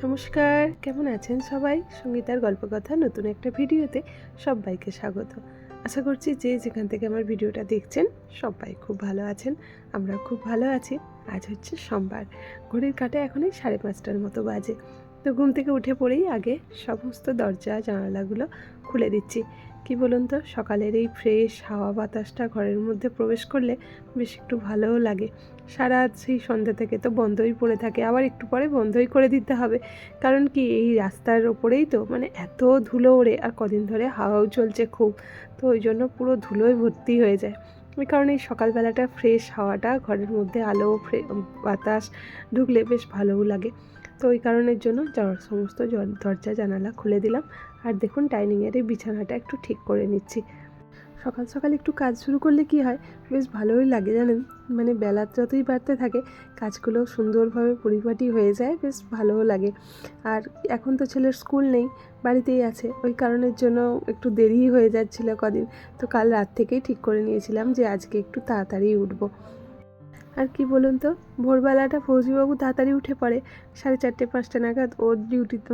নমস্কার, কেমন আছেন সবাই? সঙ্গীতার গল্পকথা নতুন একটা ভিডিওতে সবাইকে স্বাগত। আশা করছি যে যেখান থেকে আমার ভিডিওটা দেখছেন সবাই খুব ভালো আছেন। আমরা খুব ভালো আছি। আজ হচ্ছে সোমবার, ঘড়ির কাঁটা এখনই 5:30টার মতো বাজে। তো ঘুম থেকে উঠে পড়েই আগে সমস্ত দরজা জানালাগুলো খুলে দিচ্ছি। কি বলুন তো, সকালের এই ফ্রেশ হাওয়া বাতাসটা ঘরের মধ্যে প্রবেশ করলে বেশ একটু ভালোও লাগে। সারা সেই সন্ধ্যা থেকে তো বন্ধই পড়ে থাকে, আবার একটু পরে বন্ধই করে দিতে হবে। কারণ কি, এই রাস্তার ওপরেই তো এত ধুলো ওড়ে, আর কদিন ধরে হাওয়াও চলছে খুব, তো ওই জন্য পুরো ধুলোয় ভর্তি হয়ে যায়। ওই কারণে এই সকালবেলাটা ফ্রেশ হাওয়াটা ঘরের মধ্যে আলো বাতাস ঢুকলে বেশ ভালোও লাগে। তো ওই কারণের জন্য সমস্ত দরজা জানালা খুলে দিলাম। আর দেখুন, ডাইনিংয়ের এই বিছানাটা একটু ঠিক করে নিচ্ছি। সকাল সকাল একটু কাজ শুরু করলে কি হয়, বেশ ভালোই লাগে জানেন। বেলা যতই বাড়তে থাকে কাজগুলো সুন্দরভাবে পরিপাটি হয়ে যায়, বেশ ভালোও লাগে। আর এখন তো ছেলের স্কুল নেই, বাড়িতেই আছে, ওই কারণের জন্য একটু দেরি হয়ে যাচ্ছিলো কদিন। তো কাল রাত থেকেই ঠিক করে নিয়েছিলাম যে আজকে একটু তাড়াতাড়ি উঠবো। আর কি বলুন তো, ভোরবেলাটা ফৌজিবাবু তাড়াতাড়ি উঠে পড়ে, 4:30-5টা নাগাদ ওর ডিউটিতে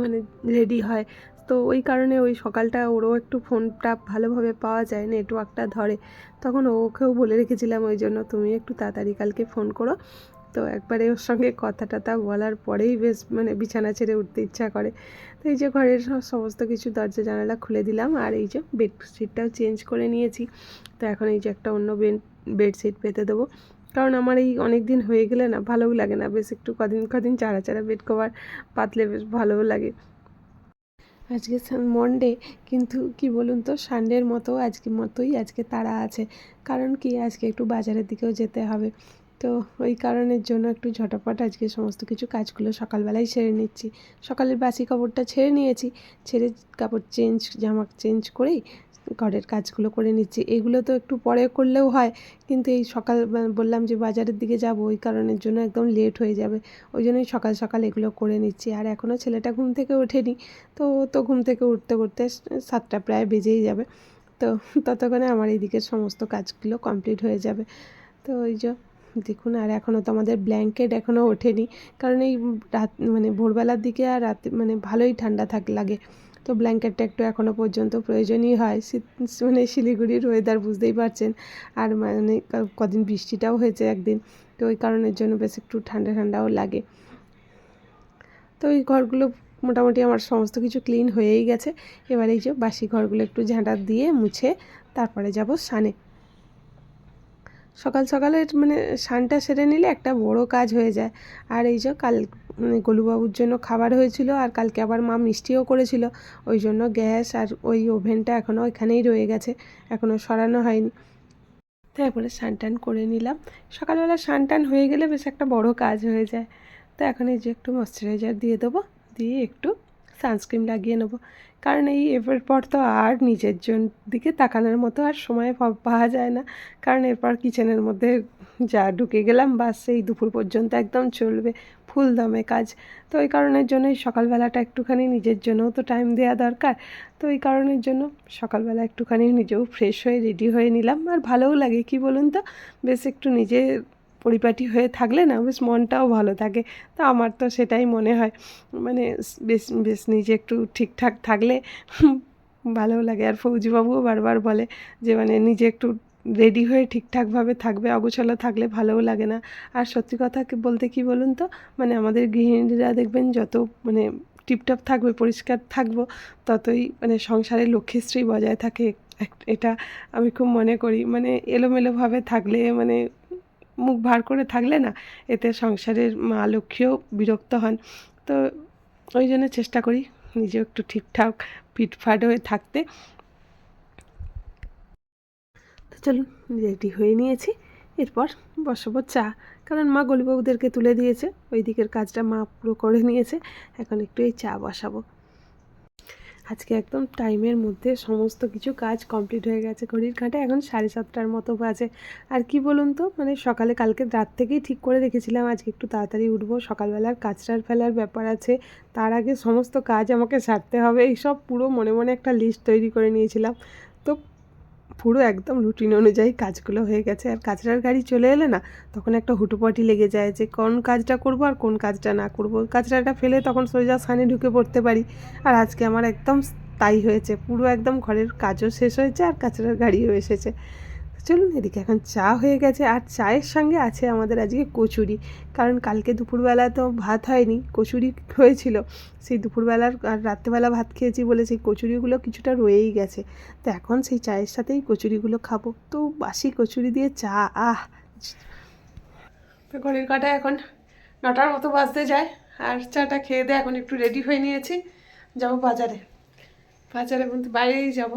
রেডি হয়। তো ওই কারণে ওই সকালটা ওরও একটু ফোনটা ভালোভাবে পাওয়া যায়, নেটওয়ার্কটা ধরে। তখন ওকেও বলে রেখেছিলাম, ওই জন্য তুমি একটু তাড়াতাড়ি কালকে ফোন করো। তো একবারে ওর সঙ্গে কথা টথা বলার পরেই বেশ বিছানা ছেড়ে উঠতে ইচ্ছা করে। তো এই যে ঘরের সমস্ত কিছু দরজা জানালা খুলে দিলাম, আর এই যে বেডশিটটাও চেঞ্জ করে নিয়েছি। তো এখন এই যে একটা অন্য বেডশিট পেতে দেবো, কারণ আমার এই অনেক দিন হয়ে গেলে না ভালোও লাগে না, বেশ একটু কদিন চাড়া চাড়া বেড কভার পাতলে বেশ ভালোও লাগে। আজকে মনডে, কিন্তু কি বলুন তো, সানডের আজকে তাড়া আছে। কারণ কি, আজকে একটু বাজারের দিকেও যেতে হবে। তো ওই কারণের জন্য একটু ঝটাপট আজকে সমস্ত কিছু কাজগুলো সকালবেলায় সেরে নিচ্ছি। সকালের বাসি কাপড়টা ছেড়ে নিয়েছি, ছেড়ে জামা চেঞ্জ করেই ঘরের কাজগুলো করে নিচ্ছি। এগুলো তো একটু পরে করলেও হয়, কিন্তু এই সকাল বললাম যে বাজারের দিকে যাব, ওই কারণের জন্য একদম লেট হয়ে যাবে। ওই জন্যই সকাল সকাল এগুলো করে নিচ্ছি। আর এখনও ছেলেটা ঘুম থেকে ওঠেনি, তো ঘুম থেকে উঠতে উঠতে 7টা প্রায় বেজেই যাবে। তো ততক্ষণে আমার এই দিকের সমস্ত কাজগুলো কমপ্লিট হয়ে যাবে। তো ওই যে দেখুন, আর এখনও তো আমাদের ব্ল্যাঙ্কেট এখনও ওঠেনি, কারণ এই রাত ভোরবেলার দিকে আর রাতে ভালোই ঠান্ডা লাগে। তো ব্ল্যাঙ্কেটটা একটু এখনও পর্যন্ত প্রয়োজনই হয়। শীত শিলিগুড়ির ওয়েদার বুঝতেই পারছেন। আর কদিন বৃষ্টিটাও হয়েছে একদিন, তো ওই কারণের জন্য বেশ একটু ঠান্ডা ঠান্ডাও লাগে। তো এই ঘরগুলো মোটামুটি আমার সমস্ত কিছু ক্লিন হয়েই গেছে। এবার এই যে বাসি ঘরগুলো একটু ঝাঁটা দিয়ে মুছে তারপরে যাব স্নানে। সকাল সকালের স্নানটা সেরে নিলে একটা বড় কাজ হয়ে যায়। আর এই যে কাল গোলুবাবুর জন্য খাবার হয়েছিল, আর কালকে আবার মা মিষ্টিও করেছিল, ওই জন্য গ্যাস আর ওই ওভেনটা এখনও এখানেই রয়ে গেছে, এখনও সরানো হয়নি। তারপরে স্নান টান করে নিলাম। সকালবেলা স্নান টান হয়ে গেলে বেশ একটা বড় কাজ হয়ে যায়। তো এখন এই যে একটু ময়েশ্চারাইজার দিয়ে দেবো, দিয়ে একটু সানস্ক্রিন লাগিয়ে নেবো। কারণ এরপর পর তো আর নিজের দিকে তাকানোর মতো আর সময় পাওয়া যায় না। কারণ এরপর কিচেনের মধ্যে যা ঢুকে গেলাম, বাস সেই দুপুর পর্যন্ত একদম চলবে ফুল দমে কাজ। তো ওই কারণের জন্যই সকালবেলাটা একটুখানি নিজের জন্যও তো টাইম দেওয়া দরকার। তো এই কারণের জন্য সকালবেলা একটুখানি নিজেও ফ্রেশ হয়ে রেডি হয়ে নিলাম। আর ভালোও লাগে, কি বলুন তো, বেশ একটু নিজে পরিপাটি হয়ে থাকলে না বেশ মনটাও ভালো থাকে। তো আমার তো সেটাই মনে হয়, বেশ বেশ নিজে একটু ঠিকঠাক থাকলে ভালোও লাগে। আর ফৌজিবাবুও বারবার বলে যে নিজে একটু রেডি হয়ে ঠিকঠাকভাবে থাকবে, অগোছালো থাকলে ভালোও লাগে না। আর সত্যি কথা বলতে কি বলুন তো, আমাদের গৃহিণীরা দেখবেন যত টিপটপ থাকবে, পরিষ্কার থাকবো, ততই সংসারে লক্ষ্মীশ্রী বজায় থাকে। এটা আমি খুব মনে করি। এলোমেলোভাবে থাকলে মুখ ভার করে থাকলে না, এতে সংসারের মা লক্ষ্মীও বিরক্ত হন। তো ওই জন্য চেষ্টা করি নিজেও একটু ঠিকঠাক ফিটফাট হয়ে থাকতে। তো চলুন, রেডি হয়ে নিয়েছি, এরপর বসাবো চা। কারণ মা গলিবাবুদেরকে তুলে দিয়েছে, ওই দিকের কাজটা মা পুরো করে নিয়েছে। এখন একটু এই চা বসাবো। আজকে একদম টাইমের মধ্যে সমস্ত কিছু কাজ কমপ্লিট হয়ে গেছে। ঘড়ির কাঁটা এখন 7:30টার মতো বাজে। আর কি বলুন তো, সকালে কালকে রাত থেকেই ঠিক করে রেখেছিলাম আজকে একটু তাড়াতাড়ি উঠবো, সকালবেলার কাজটার ফেলার ব্যাপার আছে, তার আগে সমস্ত কাজ আমাকে সারতে হবে, এইসব পুরো মনে মনে একটা লিস্ট তৈরি করে নিয়েছিলাম। তো পুরো একদম রুটিন অনুযায়ী কাজগুলো হয়ে গেছে। আর কাচরার গাড়ি চলে এলে না তখন একটা হুটোপাটি লেগে যায় যে কোন কাজটা করব আর কোন কাজটা না করব। কাচরাটা ফেলে তখন সোজা সানে ঢুকে পড়তে পারি। আর আজকে আমার একদম তাই হয়েছে, পুরো একদম ঘরের কাজও শেষ হয়েছে আর কাচরার গাড়িও এসেছে। চলুন এদিকে এখন চা হয়ে গেছে, আর চায়ের সঙ্গে আছে আমাদের আজকে কচুরি। কারণ কালকে দুপুরবেলা তো ভাত হয়নি, কচুরি হয়েছিল। সেই দুপুরবেলার আর রাত্রেবেলা ভাত খেয়েছি বলে সেই কচুরিগুলো কিছুটা রয়েই গেছে। তো এখন সেই চায়ের সাথেই কচুরিগুলো খাবো। তো বাসি কচুরি দিয়ে চা, তো ঘড়ির কাঁটায় এখন 9টার মতো বাজতে যায়। আর চাটা খেয়ে দিয়ে এখন একটু রেডি হয়ে নিয়েছি, যাবো বাজারে। বলতে বাইরেই যাব।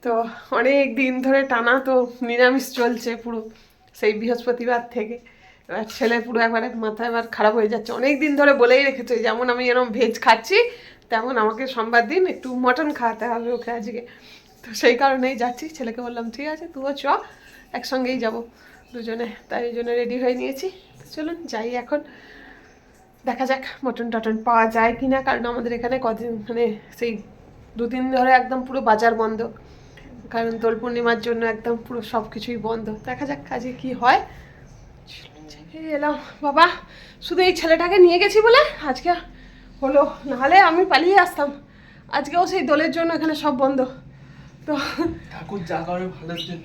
তো অনেক দিন ধরে টানা তো নিরামিষ চলছে পুরো, সেই বৃহস্পতিবার থেকে। এবার ছেলে পুরো একবারে মাথা এবার খারাপ হয়ে যাচ্ছে। অনেক দিন ধরে বলেই রেখেছে, যেমন আমি এরকম ভেজ খাচ্ছি তেমন আমাকে সোমবার দিন একটু মটন খাওয়াতে হবে ওকে আজকে। তো সেই কারণেই যাচ্ছি। ছেলেকে বললাম ঠিক আছে তুইও চ, একসঙ্গেই যাব দুজনে। তাই জন্য রেডি হয়ে নিয়েছি। তো চলুন যাই এখন, দেখা যাক মটন টটন পাওয়া যায় কি না। কারণ আমাদের এখানে কদিন মানে সেই 2 দিন ধরে একদম পুরো বাজার বন্ধ, কারণ দোল পূর্ণিমার জন্য একদম পুরো সব কিছুই বন্ধ। দেখা যাক কাজে কি হয়। এলাম বাবা, শুধু এই ছেলেটাকে নিয়ে গেছি বলে আজকে হলো, নাহলে আমি পালিয়ে আসতাম। আজকেও সেই দোলের জন্য এখানে সব বন্ধ। তো ঠাকুর যা করে ভালোর জন্য।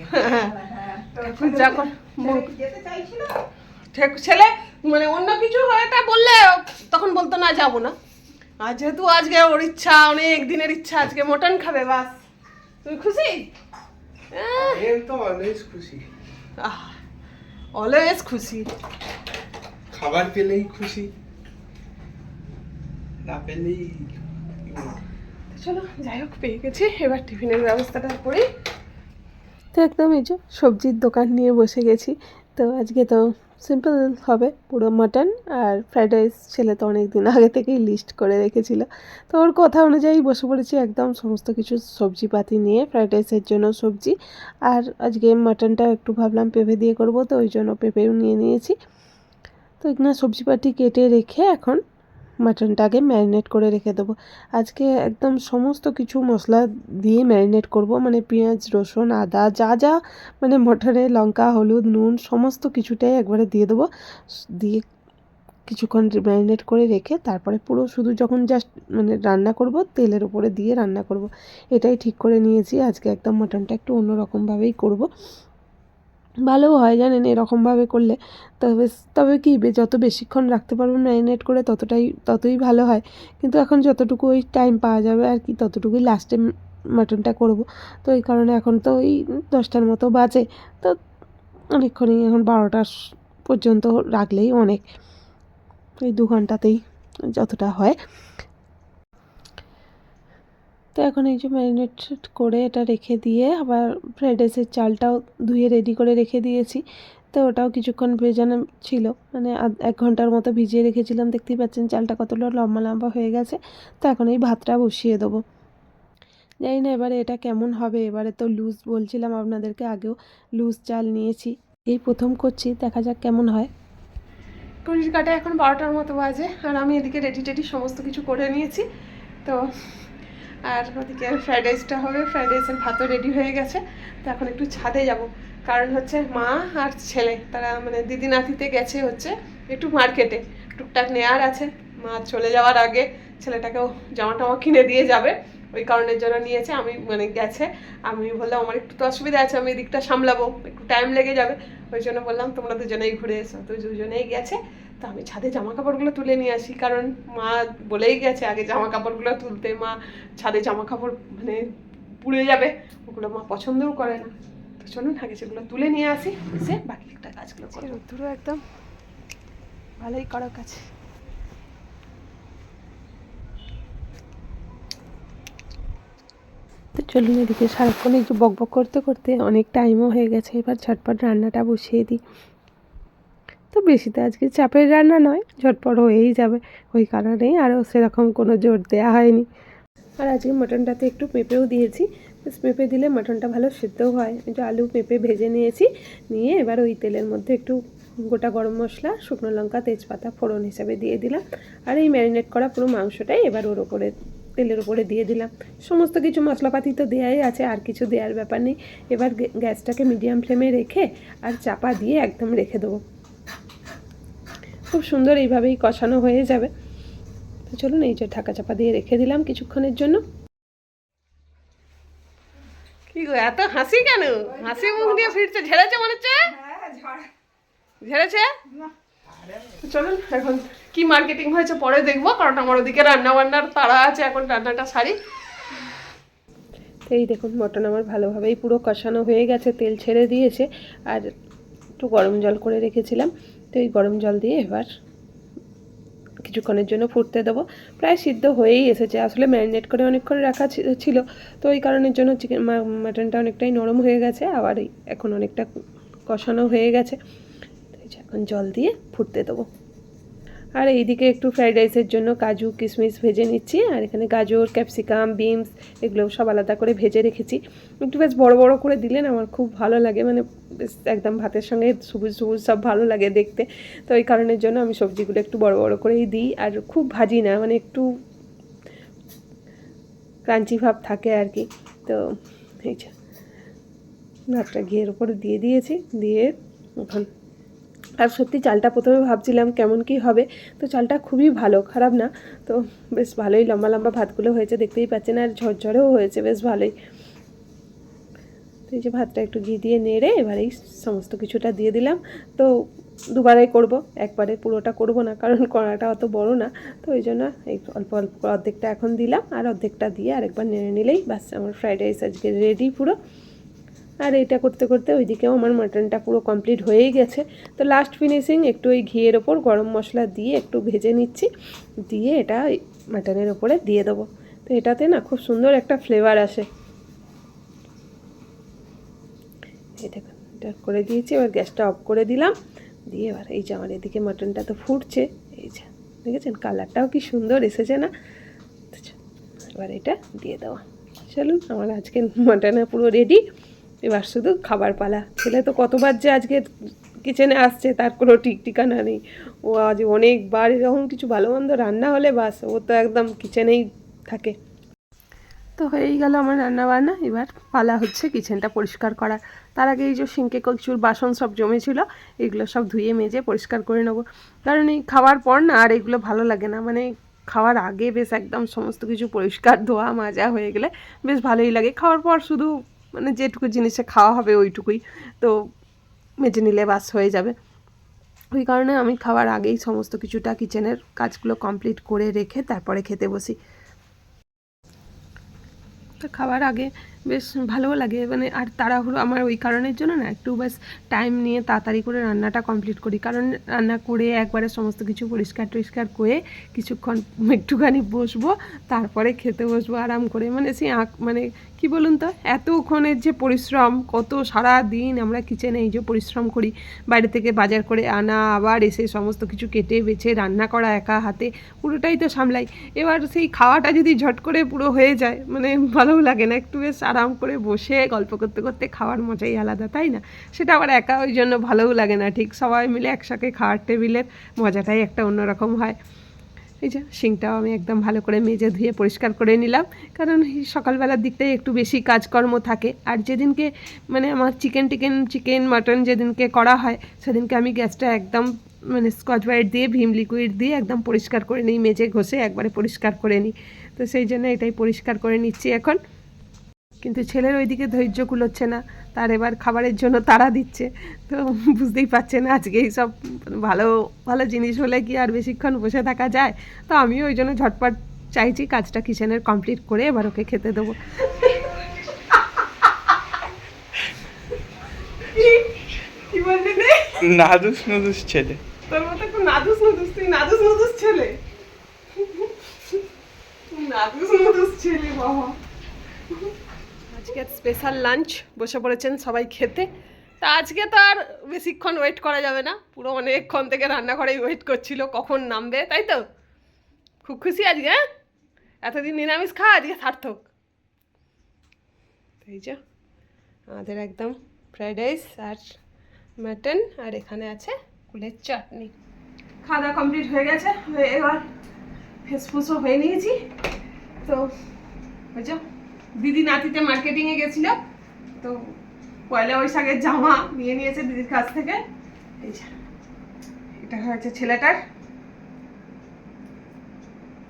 ঠাকুর যা করে ছেলে মানে অন্য কিছু হয়টা বললে তখন বলতো না যাবো না। আর যেহেতু আজকে ওর ইচ্ছা, অনেক দিনের ইচ্ছা, আজকে মটন খাবে, বাস তুই খুশি? অলওয়েজ খুশি, অলওয়েজ খুশি। খাবার পেলেই খুশি, না পেলেই। চলো যাই হোক, পেয়ে গেছি, এবার টিফিনের ব্যবস্থাটা করি। তো একদম এই যে সবজির দোকান নিয়ে বসে গেছি। তো আজকে তো সিম্পল হবে, পুরো মাটন আর ফ্রাইড রাইস। ছেলে তো অনেক দিন আগে থেকেই লিস্ট করে রেখেছিল, তো ওর কথা অনুযায়ী বসে পড়েছি একদম সমস্ত কিছু সবজিপাতি নিয়ে। ফ্রাইড রাইসের জন্য সবজি, আর আজকে মাটনটা একটু ভাবলাম পেঁপে দিয়ে করব, তো ওই জন্য পেঁপেও নিয়ে নিয়েছি। তো এখানে সবজিপাতি কেটে রেখে এখন মাটনটাকে ম্যারিনেট করে রেখে দেবো। আজকে একদম সমস্ত কিছু মশলা দিয়ে ম্যারিনেট করব, মানে পেঁয়াজ রসুন আদা যা যা মানে মটনে, লঙ্কা হলুদ নুন সমস্ত কিছুটাই একবারে দিয়ে দেবো। দিয়ে কিছুক্ষণ ম্যারিনেট করে রেখে তারপরে পুরো শুধু যখন জাস্ট মানে রান্না করব তেলের উপরে দিয়ে রান্না করব। এটাই ঠিক করে নিয়েছি। আজকে একদম মাটনটা একটু অন্যরকমভাবেই করব, ভালোও হয় জানেন এরকমভাবে করলে। তবে কি যত বেশিক্ষণ রাখতে পারবেন ম্যারিনেট করে ততই ভালো হয়। কিন্তু এখন যতটুকু ওই টাইম পাওয়া যাবে আর কি, ততটুকুই লাস্টে মাটনটা করব। তো এই কারণে এখন তো ওই 10টার মতো বাজে, তো অনেকক্ষণই, এখন 12টা পর্যন্ত রাখলেই অনেক, এই 2 ঘন্টাতেই যতটা হয়। তো এখন এই যে ম্যারিনেট করে এটা রেখে দিয়ে আবার ফ্রাইড রাইসের চালটাও ধুয়ে রেডি করে রেখে দিয়েছি। তো ওটাও কিছুক্ষণ ভেজানো ছিল, মানে 1 ঘন্টার মতো ভিজিয়ে রেখেছিলাম। দেখতেই পাচ্ছেন চালটা কতটা লম্বা লম্বা হয়ে গেছে। তো এখন এই ভাতটা বসিয়ে দেবো। জানি না এবারে এটা কেমন হবে। এবারে তো লুজ বলছিলাম আপনাদেরকে, আগেও লুজ চাল নিয়েছি, এই প্রথম করছি, দেখা যাক কেমন হয়। ঘড়ির কাঁটায় এখন 12টার মতো বাজে, আর আমি এদিকে রেডি সমস্ত কিছু করে নিয়েছি। তো আর ওদিকে ফ্রাইড রাইসটা হবে, ফ্রাইড রাইসের ভাতও রেডি হয়ে গেছে। তো এখন একটু ছাদে যাব, কারণ হচ্ছে মা আর ছেলে তারা মানে দিদি নাতিতে গেছে হচ্ছে একটু মার্কেটে, টুকটাক নেওয়ার আছে। মা চলে যাওয়ার আগে ছেলেটাকেও জামা টামা কিনে দিয়ে যাবে, ওই কারণের জন্য নিয়েছে। আমি মানে গেছে, আমি বললাম আমার একটু তো অসুবিধা আছে, আমি এদিকটা সামলাবো, একটু টাইম লেগে যাবে। ওই জন্য বললাম তোমরা দুজনেই ঘুরে এসো। তো দুজনেই গেছে। তো আমি ছাদে জামা কাপড়গুলো তুলে নিয়ে আসি, কারণ মা বলেই গেছে আগে জামা কাপড়গুলো তুলতে। মা ছাদে জামা কাপড় মানে পুড়ে যাবে, ওগুলো মা পছন্দও করে না। তো চলুন আগে সেগুলো তুলে নিয়ে আসি, এসে বাকি একটা কাজগুলো করবো। রোদ্দুরও একদম ভালোই কড়ক আছে। তো চলুন এদিকে সারাক্ষণ একটু বকবক করতে করতে অনেক টাইমও হয়ে গেছে। এবার ঝটপট রান্নাটা বসিয়ে দিই। তো বেশি তো আজকে চাপের রান্না নয়, ঝটপট হয়েই যাবে, ওই কারণেই আরও সেরকম কোনো জোর দেওয়া হয়নি। আর আজকে মাটনটাতে একটু পেঁপেও দিয়েছি, পেঁপে দিলে মাটনটা ভালো সেদ্ধও হয়। একটু আলু পেঁপে ভেজে নিয়েছি, নিয়ে এবার ওই তেলের মধ্যে একটু গোটা গরম মশলা, শুকনো লঙ্কা, তেজপাতা ফোড়ন হিসাবে দিয়ে দিলাম। আর এই ম্যারিনেট করা পুরো মাংসটাই এবার ওর ওপরে তেলের উপরে দিয়ে দিলাম। সমস্ত কিছু মশলাপাতি তো দেওয়াই আছে, আর কিছু দেওয়ার ব্যাপার নেই। এবার গ্যাসটাকে মিডিয়াম ফ্লেমে রেখে আর চাপা দিয়ে একদম রেখে দেবো। খুব সুন্দর এইভাবেই কষানো হয়ে যাবে। তো চলুন, এই যে ঢাকা চাপা দিয়ে রেখে দিলাম কিছুক্ষণের জন্য। কি গো, এত হাসি কেন? হাসি মুখ দিয়ে ফিরছে, ঝেড়েছে মনে হচ্ছে? ঝেড়েছে? চলুন এখন কি মার্কেটিং হয়েছে পরে দেখবো, কারণ আমার ওদিকে রান্না বান্নার তাড়া আছে, এখন রান্নাটা সারি। এই দেখুন, মটন আমার ভালোভাবেই পুরো কষানো হয়ে গেছে, তেল ছেড়ে দিয়েছে। আর একটু গরম জল করে রেখেছিলাম, তো এই গরম জল দিয়ে এবার কিছুক্ষণের জন্য ফুটতে দেবো। প্রায় সিদ্ধ হয়েই এসেছে, আসলে ম্যারিনেট করে অনেকক্ষণ রাখা ছিল, তো ওই কারণের জন্য মাটনটা অনেকটাই নরম হয়ে গেছে, আবার এখন অনেকটা কষানো হয়ে গেছে। এখন জল দিয়ে ফুটতে দেবো। আর এইদিকে একটু ফ্রাইড রাইসের জন্য কাজু কিশমিশ ভেজে নিচ্ছি। আর এখানে গাজর, ক্যাপসিকাম, বিনস এগুলো সব আলাদা করে ভেজে রেখেছি। একটু বেশ বড় বড় করে দিলেন আমার খুব ভালো লাগে, মানে বেশ একদম ভাতের সঙ্গে সবুজ সবুজ সব ভালো লাগে দেখতে। তো এই কারণের জন্য আমি সবজিগুলো একটু বড় বড় করেই দিই, আর খুব ভাজি না, মানে একটু ক্রাঞ্চি ভাব থাকে আর কি। তো এই যে ভাতটা ঘিয়ের উপরে দিয়ে দিয়েছি, দিয়ে এখন আর সত্যি চালটা প্রথমে ভাবছিলাম কেমন কি হবে, তো চালটা খুবই ভালো, খারাপ না। তো বেশ ভালোই লম্বা লম্বা ভাতগুলো হয়েছে, দেখতেই পাচ্ছেন, আর ঝরঝরেও হয়েছে বেশ ভালোই। তো এই যে ভাতটা একটু ঘি দিয়ে নেড়ে এবার এই সমস্ত কিছুটা দিয়ে দিলাম। তো দুবারাই করব, একবারে পুরোটা করব না, কারণ কড়াটা অত বড় না। তো ওই জন্য এই অল্প অল্প অর্ধেকটা এখন দিলাম, আর অর্ধেকটা দিয়ে আরেকবার নেড়ে নিলেই ব্যাস আমার ফ্রাইড রাইস আজকে রেডি পুরো। আর এটা করতে করতে ওইদিকেও আমার মাটনটা পুরো কমপ্লিট হয়েই গেছে। তো লাস্ট ফিনিশিং একটু ওই ঘিয়ের ওপর গরম মশলা দিয়ে একটু ভেজে নিচ্ছি, দিয়ে এটা মাটনের ওপরে দিয়ে দেবো। তো এটাতে না খুব সুন্দর একটা ফ্লেভার আসে। এটা করে দিয়েছি, এবার গ্যাসটা অফ করে দিলাম, দিয়ে এবার এই যে আমার এদিকে মাটনটা তো ফুটছে, এই যে দেখেছেন কালারটাও কি সুন্দর এসেছে না? এবার এটা দিয়ে দেওয়া। চলুন, আমার আজকে মাটন পুরো রেডি। এবার শুধু খাবার পালা। ছেলে তো কতবার যে আজকে কিচেনে আসছে তার কোনো ঠিক ঠিকানা নেই। ও আজ অনেকবার এরকম কিছু ভালো মন্দ রান্না হলে বাস ও তো একদম কিচেনেই থাকে। তো হয়েই গেল আমার রান্না বান্না, এবার পালা হচ্ছে কিচেনটা পরিষ্কার করা। তার আগে এই যে সিঙ্কে প্রচুর বাসন সব জমেছিল, এগুলো সব ধুয়ে মেজে পরিষ্কার করে নেবো। কারণ এই খাওয়ার পর না আর এগুলো ভালো লাগে না, মানে খাওয়ার আগে বেশ একদম সমস্ত কিছু পরিষ্কার ধোয়া মাজা হয়ে গেলে বেশ ভালোই লাগে। খাওয়ার পর শুধু মানে যেটুকু জিনিসে খাওয়া হবে ওইটুকুই তো মেজে নিলে বাস হয়ে যাবে। ওই কারণে আমি খাওয়ার আগেই সমস্ত কিছুটা কিচেনের কাজগুলো কমপ্লিট করে রেখে তারপরে খেতে বসি। তো খাওয়ার আগে বেশ ভালোও লাগে, মানে আর তাড়াহুড়ো আমার ওই কারণের জন্য না, একটু বেশ টাইম নিয়ে তাড়াতাড়ি করে রান্নাটা কমপ্লিট করি। কারণ রান্না করে একবারে সমস্ত কিছু পরিষ্কার টরিষ্কার করে কিছুক্ষণ একটুখানি বসবো, তারপরে খেতে বসবো আরাম করে। মানে সেই মানে কি বলুন তো, এতক্ষণের যে পরিশ্রম, কত সারা দিন আমরা কিচেনে এই যে পরিশ্রম করি, বাইরে থেকে বাজার করে আনা, আবার এসে সমস্ত কিছু কেটে বেছে রান্না করা একা হাতে, পুরোটাই তো সামলাই। এবার সেই খাওয়াটা যদি ঝট করে পুরো হয়ে যায়, মানে ভালোও লাগে না। একটু বেশ আরাম করে বসে গল্প করতে করতে খাওয়ার মজাই আলাদা, তাই না? সেটা আবার একা ওই জন্য ভালোও লাগে না ঠিক। সবাই মিলে একসাথে খাওয়ার টেবিলের মজাটাই একটা অন্যরকম হয়। এই যে সিংটাও আমি একদম ভালো করে মেজে ধুয়ে পরিষ্কার করে নিলাম, কারণ সকালবেলার দিকটাই একটু বেশি কাজকর্ম থাকে। আর যেদিনকে মানে আমার চিকেন মাটন যেদিনকে করা হয়, সেদিনকে আমি গ্যাসটা একদম মানে স্কচ ব্রাইট দিয়ে ভিম লিকুইড দিয়ে একদম পরিষ্কার করে নিই, মেজে ঘষে একবারে পরিষ্কার করে নিই। তো সেই জন্য এটাই পরিষ্কার করে নিচ্ছি এখন। কিন্তু ছেলের ওইদিকে ধৈর্য কুলোচ্ছে না, তার এবার খাবারের জন্য তাড়া দিচ্ছে। তো বুঝতেই পারছে না আজকে এইসব ভালো ভালো জিনিস হলে কি আর বেশিক্ষণ বসে থাকা যায়। তো আমিও ওই জন্য ঝটপট চাইছি কাজটা কিচেনের কমপ্লিট করে এবার ওকে খেতে দেবো। কি বললি রে? নাদুস নুদুস ছেলে। তোর মতো একটু নাদুস নুদুস, তুই নাদুস নুদুস ছেলে, নাদুস নুদুস ছেলে বাবা। আজকে স্পেশাল লাঞ্চ, বসে পড়েছেন সবাই খেতে। তা আজকে তো আর বেশিক্ষণ ওয়েট করা যাবে না, পুরো অনেকক্ষণ থেকে রান্নাঘরেই ওয়েট করছিল কখন নামবে, তাই তো? খুব খুশি আজকে, হ্যাঁ? এতদিন নিরামিষ খাওয়া আজকে সার্থক। এই যে আমাদের একদম ফ্রাইড রাইস আর মাটন, আর এখানে আছে কুলের চাটনি। খাওয়া দাওয়া কমপ্লিট হয়ে গেছে, এবার ফেসফুসও হয়ে নিয়েছি। তো ওই যে দিদি নাতিতে মার্কেটিংয়ে গেছিল, তো পয়লা বৈশাখের জামা নিয়ে নিয়েছে দিদির কাছ থেকে। এই যে এটা হয়েছে ছেলেটার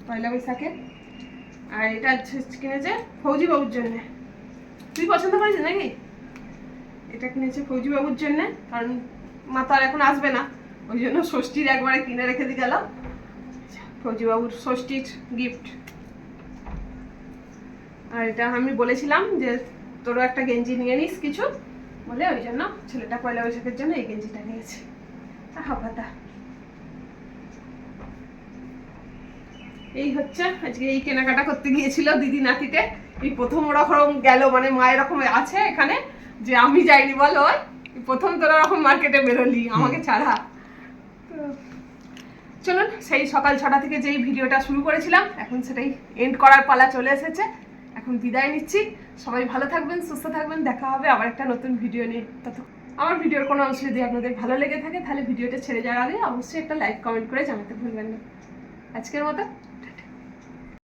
পয়লা বৈশাখে, আর এটা কিনেছে ফৌজি বাবুর জন্যে। তুই পছন্দ করেছিস নাকি? এটা কিনেছে ফৌজি বাবুর জন্যে, কারণ মা তো আর এখন আসবে না, ওই জন্য ষষ্ঠীর একবারে কিনে রেখে দিয়ে গেল। ফৌজি বাবুর ষষ্ঠীর গিফট। আর এটা আমি বলেছিলাম যে তোরও একটা গেঞ্জি নিয়ে নিস কিছু বলে, ওই জন্য ছেলেটা পয়লা বৈশাখের জন্য এই গেঞ্জিটা নিয়েছে। হাবাতা এই হচ্ছে আজকে এই কেনাকাটা করতে গিয়েছিল দিদি নাতিতে। এই প্রথম ওরকম গেল, মানে মা এরকম আছে এখানে যে আমি যাইনি বলো, প্রথম তোরা ওরকম মার্কেটে বেরোলি আমাকে ছাড়া। চলুন, সেই সকাল 6টা থেকে যেই ভিডিওটা শুরু করেছিলাম এখন সেটাই এন্ড করার পালা চলে এসেছে। এখন বিদায় নিচ্ছি। সবাই ভালো থাকবেন, সুস্থ থাকবেন, দেখা হবে আবার একটা নতুন ভিডিও নিয়ে। আমার ভিডিওর কোনো অংশ যদি আপনাদের ভালো লেগে থাকে তাহলে ভিডিওটা ছেড়ে যাওয়ার আগে অবশ্যই একটা লাইক কমেন্ট করে জানাতে ভুলবেন না। আজকের মতো